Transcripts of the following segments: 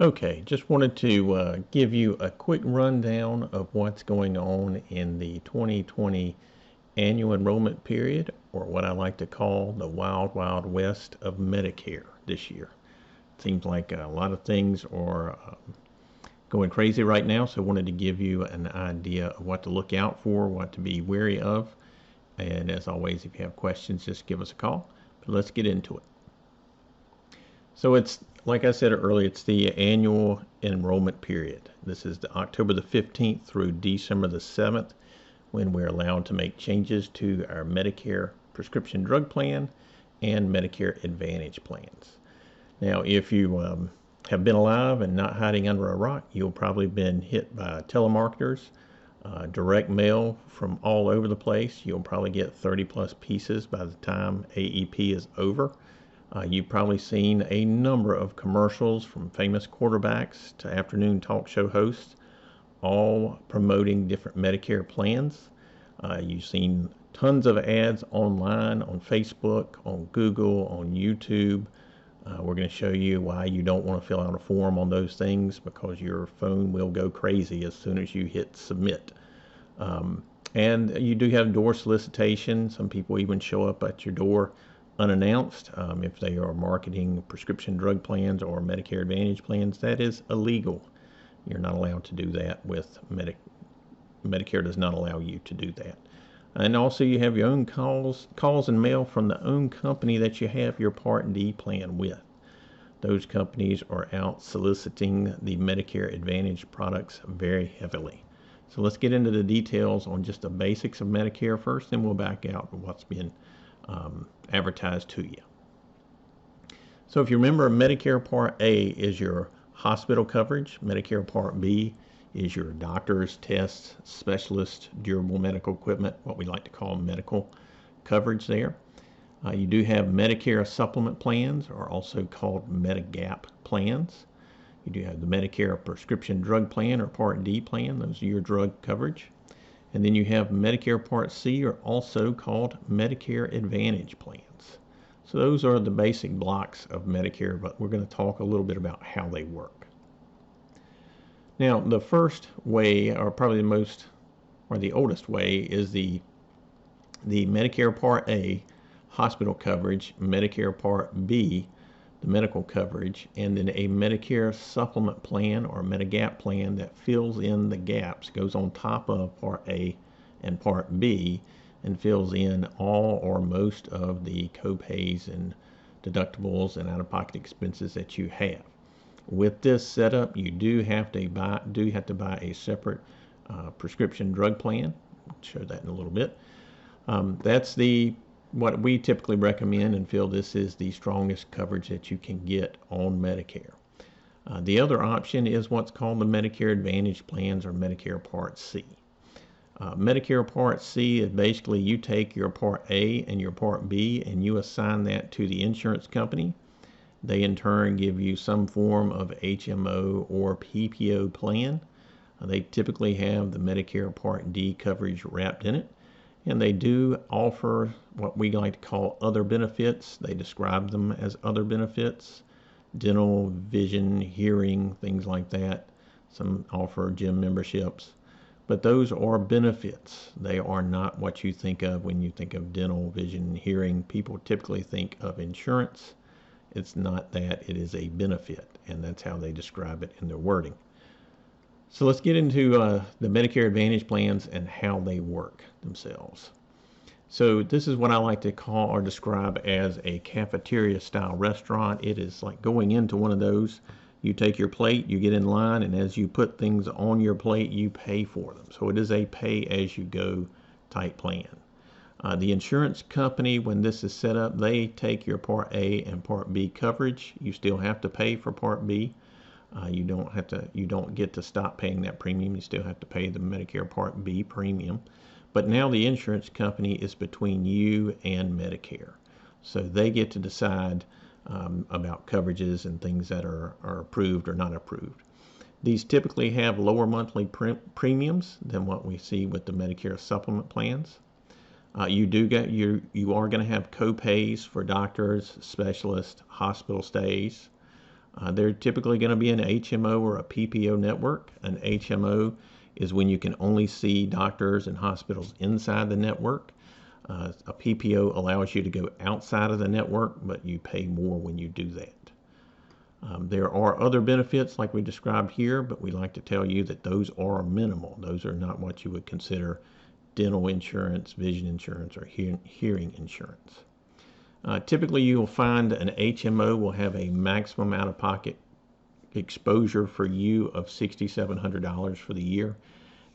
Okay, just wanted to give you a quick rundown of what's going on in the 2020 annual enrollment period, or what I like to call the wild, wild west of Medicare this year. Seems like a lot of things are going crazy right now, so I wanted to give you an idea of what to look out for, what to be wary of. And as always, if you have questions, just give us a call. But let's get into it. So it's, like I said earlier, it's the annual enrollment period. This is the October the 15th through December the 7th, when we're allowed to make changes to our Medicare prescription drug plan and Medicare Advantage plans. Now, if you have been alive and not hiding under a rock, you'll probably been hit by telemarketers, direct mail from all over the place. You'll probably get 30 plus pieces by the time AEP is over. You've probably seen a number of commercials from famous quarterbacks to afternoon talk show hosts, all promoting different Medicare plans. You've seen tons of ads online, on Facebook, on Google, on YouTube. We're going to show you why you don't want to fill out a form on those things, because your phone will go crazy as soon as you hit submit. And you do have door solicitation. Some people even show up at your door unannounced. If they are marketing prescription drug plans or Medicare Advantage plans, that is illegal. You're not allowed to do that with Medicare does not allow you to do that. And also you have your own calls and mail from the own company that you have your Part D plan with. Those companies are out soliciting the Medicare Advantage products very heavily. So let's get into the details on just the basics of Medicare first, then we'll back out to what's been advertised to you. So if you remember, Medicare Part A is your hospital coverage. Medicare Part B is your doctors, tests, specialists, durable medical equipment, what we like to call medical coverage there. You do have Medicare supplement plans, or also called Medigap plans. You do have the Medicare prescription drug plan, or Part D plan. Those are your drug coverage. And then you have Medicare Part C, or also called Medicare Advantage plans. So those are the basic blocks of Medicare, but we're going to talk a little bit about how they work. Now, the first way, or probably the most, or the oldest way, is the Medicare Part A hospital coverage, Medicare Part B, the medical coverage, and then a Medicare supplement plan or Medigap plan that fills in the gaps, goes on top of Part A and Part B, and fills in all or most of the co-pays and deductibles and out-of-pocket expenses that you have. With this setup, you do have to buy a separate prescription drug plan. I'll show that in a little bit. That's what we typically recommend and feel this is the strongest coverage that you can get on Medicare. The other option is what's called the Medicare Advantage plans, or Medicare Part C. Medicare Part C is basically you take your Part A and your Part B and you assign that to the insurance company. They in turn give you some form of HMO or PPO plan. They typically have the Medicare Part D coverage wrapped in it. And they do offer what we like to call other benefits. They describe them as other benefits: dental, vision, hearing, things like that. Some offer gym memberships. But those are benefits. They are not what you think of when you think of dental, vision, hearing. People typically think of insurance. It's not that. It is a benefit, and that's how they describe it in their wording. So let's get into the Medicare Advantage plans and how they work themselves. So this is what I like to call or describe as a cafeteria style restaurant. It is like going into one of those. You take your plate, you get in line, and as you put things on your plate, you pay for them. So it is a pay as you go type plan. The insurance company, when this is set up, they take your Part A and Part B coverage. You still have to pay for Part B. You don't get to stop paying that premium. You still have to pay the Medicare Part B premium. But now the insurance company is between you and Medicare. So they get to decide about coverages and things that are approved or not approved. These typically have lower monthly premiums than what we see with the Medicare supplement plans. You are going to have co-pays for doctors, specialists, hospital stays. They're typically going to be an HMO or a PPO network. An HMO is when you can only see doctors and hospitals inside the network. A PPO allows you to go outside of the network, but you pay more when you do that. There are other benefits like we described here, but we like to tell you that those are minimal. Those are not what you would consider dental insurance, vision insurance, or hearing insurance. Typically, you'll find an HMO will have a maximum out-of-pocket exposure for you of $6,700 for the year,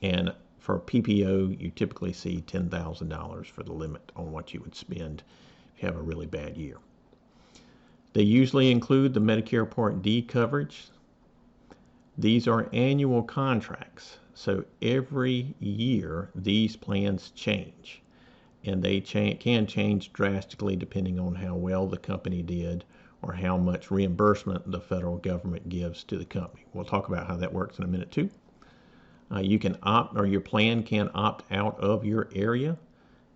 and for PPO, you typically see $10,000 for the limit on what you would spend if you have a really bad year. They usually include the Medicare Part D coverage. These are annual contracts, so every year these plans change, and they can change drastically depending on how well the company did or how much reimbursement the federal government gives to the company. We'll talk about how that works in a minute too. You can opt, or your plan can opt out of your area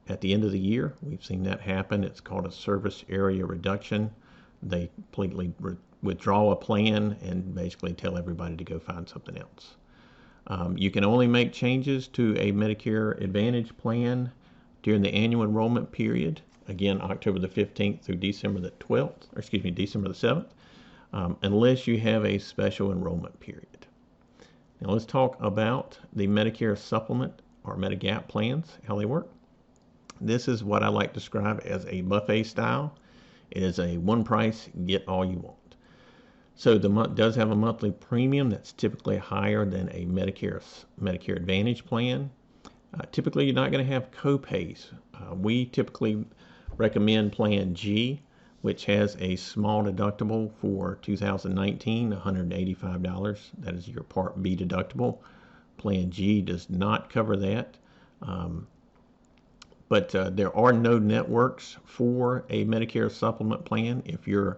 at the end of the year. We've seen that happen. It's called a service area reduction. They completely withdraw a plan and basically tell everybody to go find something else. You can only make changes to a Medicare Advantage plan during the annual enrollment period. Again, October the 15th through December the 12th, or excuse me, December the 7th, unless you have a special enrollment period. Now let's talk about the Medicare supplement or Medigap plans, how they work. This is what I like to describe as a buffet style. It is a one price, get all you want. So the month does have a monthly premium that's typically higher than a Medicare Advantage plan. Typically, you're not going to have co-pays. We typically recommend Plan G, which has a small deductible for 2019, $185. That is your Part B deductible. Plan G does not cover that. But there are no networks for a Medicare supplement plan. If you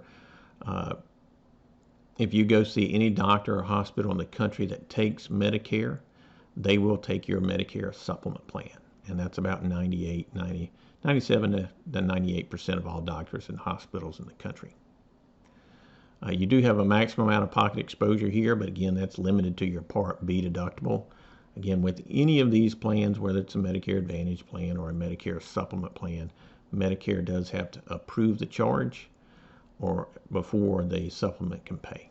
go see any doctor or hospital in the country that takes Medicare, they will take your Medicare supplement plan. And that's about 97 to 98% of all doctors and hospitals in the country. You do have a maximum out-of-pocket exposure here, but again, that's limited to your Part B deductible. Again, with any of these plans, whether it's a Medicare Advantage plan or a Medicare supplement plan, Medicare does have to approve the charge or before the supplement can pay.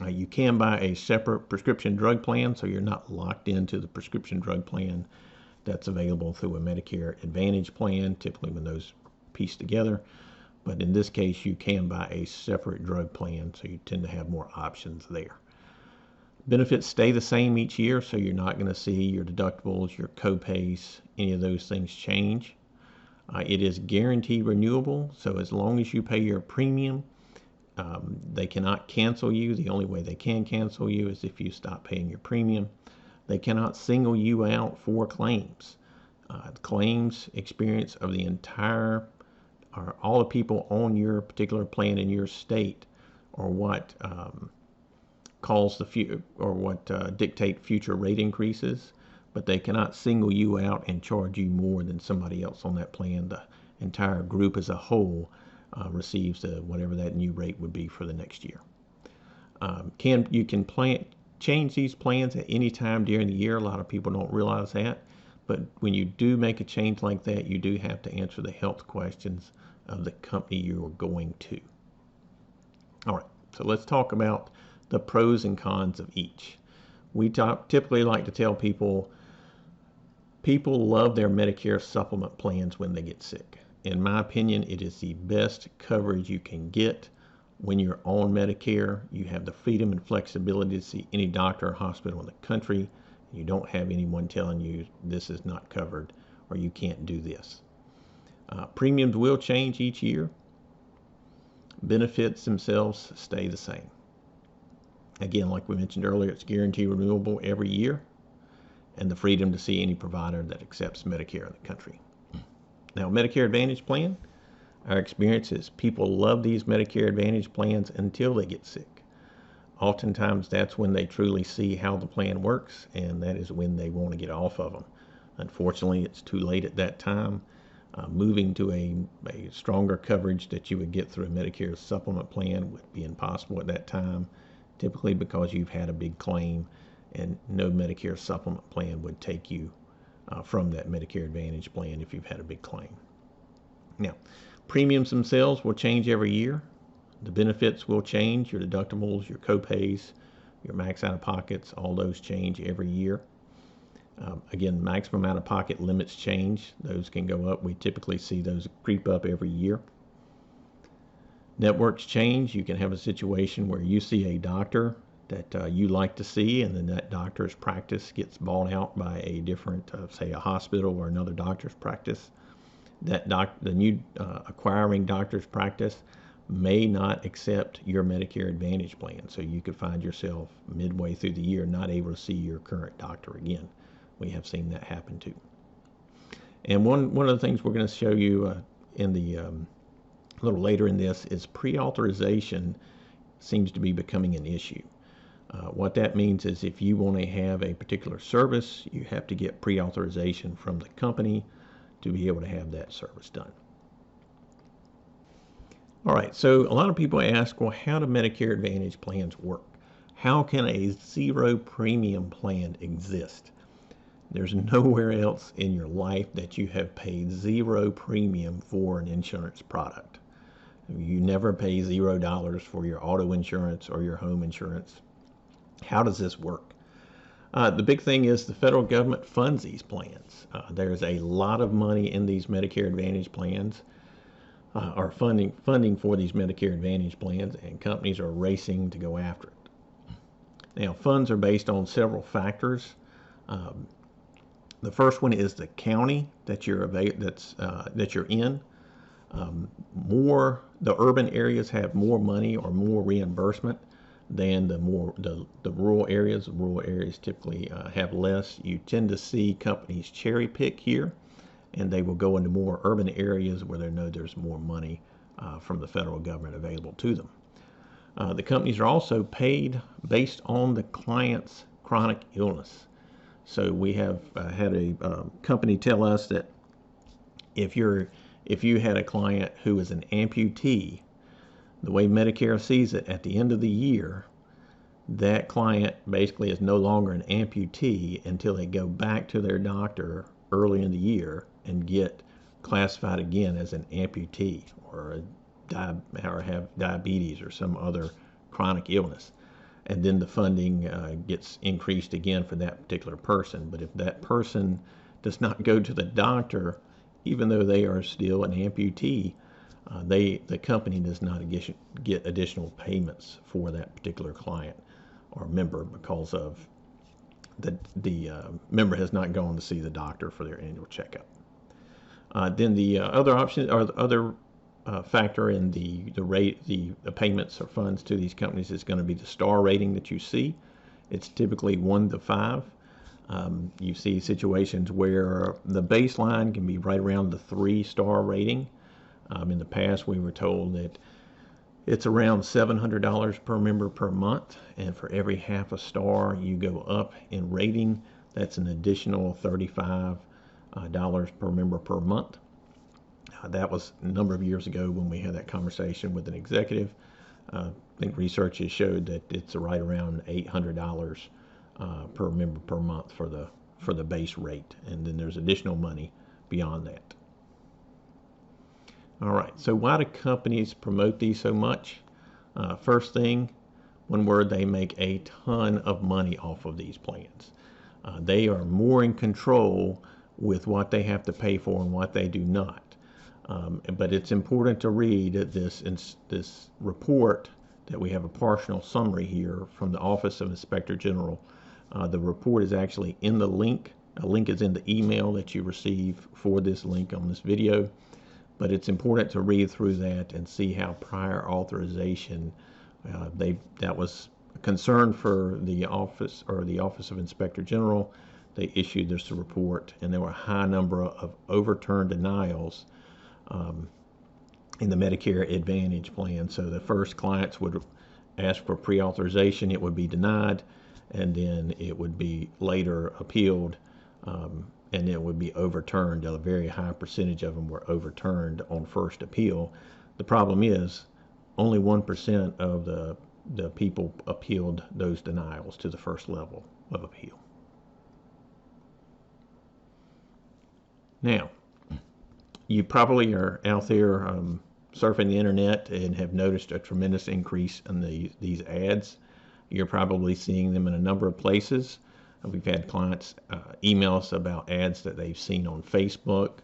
You can buy a separate prescription drug plan, so you're not locked into the prescription drug plan that's available through a Medicare Advantage plan, typically when those piece together. But in this case, you can buy a separate drug plan, so you tend to have more options there. Benefits stay the same each year, so you're not going to see your deductibles, your co-pays, any of those things change. It is guaranteed renewable, so as long as you pay your premium, they cannot cancel you. The only way they can cancel you is if you stop paying your premium. They cannot single you out for claims. Claims experience of the entire, or all the people on your particular plan in your state, or what dictate future rate increases, but they cannot single you out and charge you more than somebody else on that plan. The entire group as a whole receives whatever that new rate would be for the next year. You can change these plans at any time during the year. A lot of people don't realize that, but when you do make a change like that, you do have to answer the health questions of the company you are going to. All right, so let's talk about the pros and cons of each. We typically like to tell people love their Medicare supplement plans when they get sick. In my opinion, it is the best coverage you can get when you're on Medicare. You have the freedom and flexibility to see any doctor or hospital in the country. You don't have anyone telling you this is not covered or you can't do this. Premiums will change each year. Benefits themselves stay the same. Again, like we mentioned earlier, it's guaranteed renewable every year, and the freedom to see any provider that accepts Medicare in the country. Now, Medicare Advantage plan, our experience is people love these Medicare Advantage plans until they get sick. Oftentimes, that's when they truly see how the plan works, and that is when they want to get off of them. Unfortunately, it's too late at that time. Moving to a stronger coverage that you would get through a Medicare supplement plan would be impossible at that time, typically because you've had a big claim, and no Medicare supplement plan would take you from that Medicare Advantage plan if you've had a big claim. Now, premiums themselves will change every year. The benefits will change, your deductibles, your copays, your max out-of-pockets, all those change every year. Again, maximum out-of-pocket limits change. Those can go up. We typically see those creep up every year. Networks change. You can have a situation where you see a doctor that you like to see, and then that doctor's practice gets bought out by a different, say, a hospital or another doctor's practice. The new acquiring doctor's practice may not accept your Medicare Advantage plan, so you could find yourself midway through the year not able to see your current doctor again. We have seen that happen too. And one of the things we're going to show you in the a little later in this is pre-authorization seems to be becoming an issue. What that means is if you want to have a particular service, you have to get pre-authorization from the company to be able to have that service done. All right, so a lot of people ask, well, how do Medicare Advantage plans work? How can a zero premium plan exist? There's nowhere else in your life that you have paid zero premium for an insurance product. You never pay $0 for your auto insurance or your home insurance. How does this work? The big thing is the federal government funds these plans. There's a lot of money in these Medicare Advantage plans, or funding for these Medicare Advantage plans, and companies are racing to go after it. Now, funds are based on several factors. The first one is the county that you're in. The urban areas have more money or more reimbursement than the rural areas. The rural areas typically have less. You tend to see companies cherry pick here, and they will go into more urban areas where they know there's more money from the federal government available to them. The companies are also paid based on the client's chronic illness. So we have had a company tell us that if you had a client who is an amputee, the way Medicare sees it, at the end of the year, that client basically is no longer an amputee until they go back to their doctor early in the year and get classified again as an amputee or have diabetes or some other chronic illness. And then the funding gets increased again for that particular person. But if that person does not go to the doctor, even though they are still an amputee, the company does not get additional payments for that particular client or member because of the member has not gone to see the doctor for their annual checkup. Then the other option, or the other factor in the payments or funds to these companies, is going to be the star rating that you see. It's typically 1 to 5. You see situations where the baseline can be right around the 3-star rating. In the past, we were told that it's around $700 per member per month, and for every half a star you go up in rating, that's an additional $35 per member per month. That was a number of years ago when we had that conversation with an executive. I think research has showed that it's right around $800 per member per month for the base rate, and then there's additional money beyond that. All right, so why do companies promote these so much? First thing, one word, they make a ton of money off of these plans. They are more in control with what they have to pay for and what they do not. But it's important to read this report that we have a partial summary here from the Office of Inspector General. The report is actually in the link. A link is in the email that you receive for this link on this video. But it's important to read through that and see how prior authorization, that was a concern for the Office of Inspector General. They issued this report, and there were a high number of overturned denials in the Medicare Advantage plan. So the first clients would ask for pre-authorization, it would be denied, and then it would be later appealed, and it would be overturned. A very high percentage of them were overturned on first appeal. The problem is only 1% of the people appealed those denials to the first level of appeal. Now, you probably are out there surfing the internet and have noticed a tremendous increase in these ads. You're probably seeing them in a number of places. We've had clients email us about ads that they've seen on Facebook,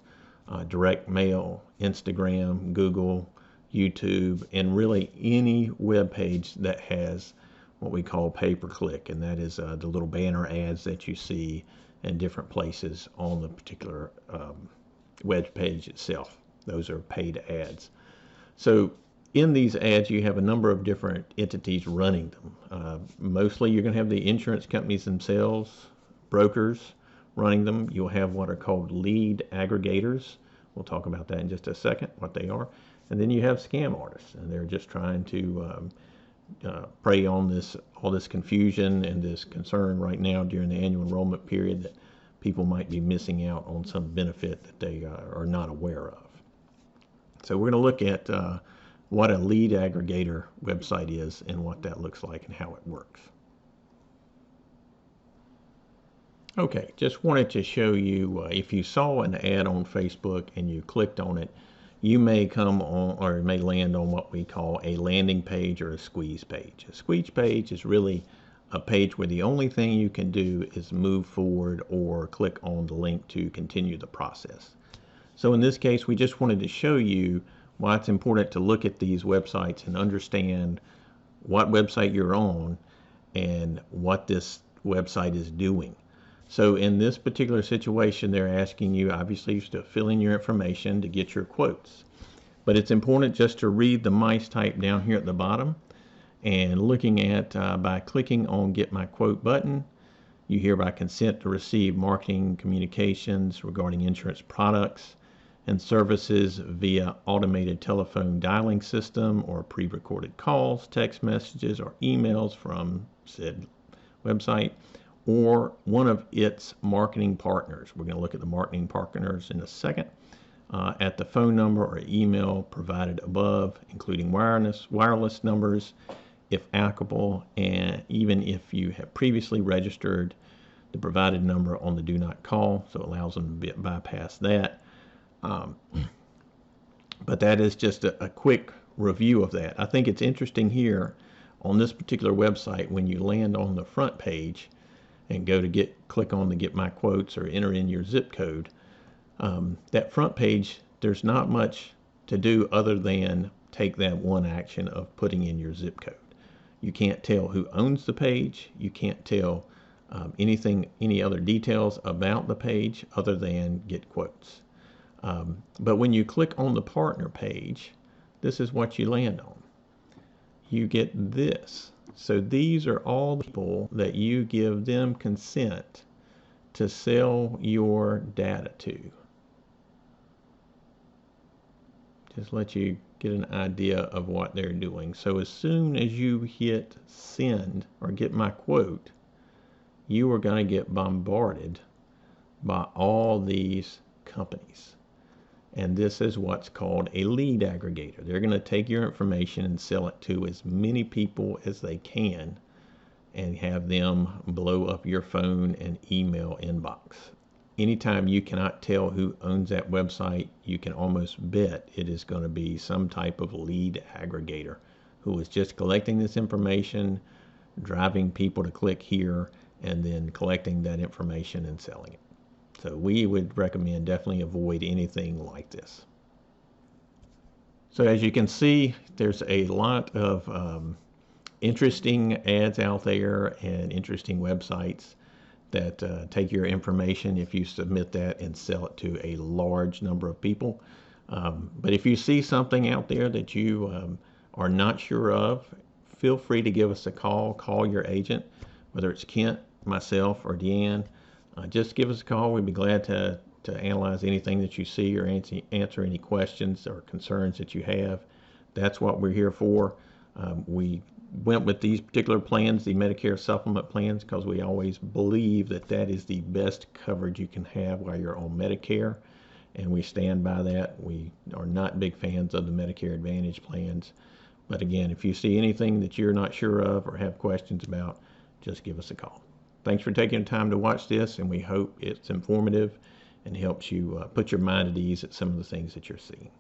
direct mail, Instagram, Google, YouTube, and really any web page that has what we call pay-per-click, and that is the little banner ads that you see in different places on the particular web page itself. Those are paid ads. So in these ads, you have a number of different entities running them. Mostly you're going to have the insurance companies themselves, brokers running them. You'll have what are called lead aggregators. We'll talk about that in just a second, what they are. And then you have scam artists, and they're just trying to prey on all this confusion and this concern right now during the annual enrollment period that people might be missing out on some benefit that they are not aware of. So we're going to look at what a lead aggregator website is and what that looks like and how it works. Okay, just wanted to show you, if you saw an ad on Facebook and you clicked on it, you may come on or may land on what we call a landing page or a squeeze page. A squeeze page is really a page where the only thing you can do is move forward or click on the link to continue the process. So in this case, we just wanted to show you why it's important to look at these websites and understand what website you're on and what this website is doing. So in this particular situation, they're asking you obviously to fill in your information to get your quotes. But it's important just to read the mice type down here at the bottom and looking at by clicking on Get My Quote button, you hereby consent to receive marketing communications regarding insurance products and services via automated telephone dialing system or pre-recorded calls, text messages, or emails from said website or one of its marketing partners. We're going to look at the marketing partners in a second. At the phone number or email provided above, including wireless numbers, if applicable, and even if you have previously registered the provided number on the do not call, so it allows them to bypass that. But that is just a quick review of that. I think it's interesting here on this particular website when you land on the front page and go to click on the Get My Quotes or enter in your zip code. That front page, there's not much to do other than take that one action of putting in your zip code. You can't tell who owns the page. You can't tell any other details about the page other than get quotes. But when you click on the partner page, this is what you land on. You get this. So these are all the people that you give them consent to sell your data to. Just let you get an idea of what they're doing. So as soon as you hit send or Get My Quote, you are going to get bombarded by all these companies. And this is what's called a lead aggregator. They're going to take your information and sell it to as many people as they can and have them blow up your phone and email inbox. Anytime you cannot tell who owns that website, you can almost bet it is going to be some type of lead aggregator who is just collecting this information, driving people to click here, and then collecting that information and selling it. So we would recommend definitely avoid anything like this. So as you can see, there's a lot of interesting ads out there and interesting websites that take your information if you submit that and sell it to a large number of people. But if you see something out there that you are not sure of, feel free to give us a call. Call your agent, whether it's Kent, myself, or Deanne. Just give us a call. We'd be glad to analyze anything that you see or answer any questions or concerns that you have. That's what we're here for. We went with these particular plans, the Medicare supplement plans, because we always believe that that is the best coverage you can have while you're on Medicare, and we stand by that. We are not big fans of the Medicare Advantage plans. But again, if you see anything that you're not sure of or have questions about, just give us a call. Thanks for taking the time to watch this, and we hope it's informative and helps you put your mind at ease at some of the things that you're seeing.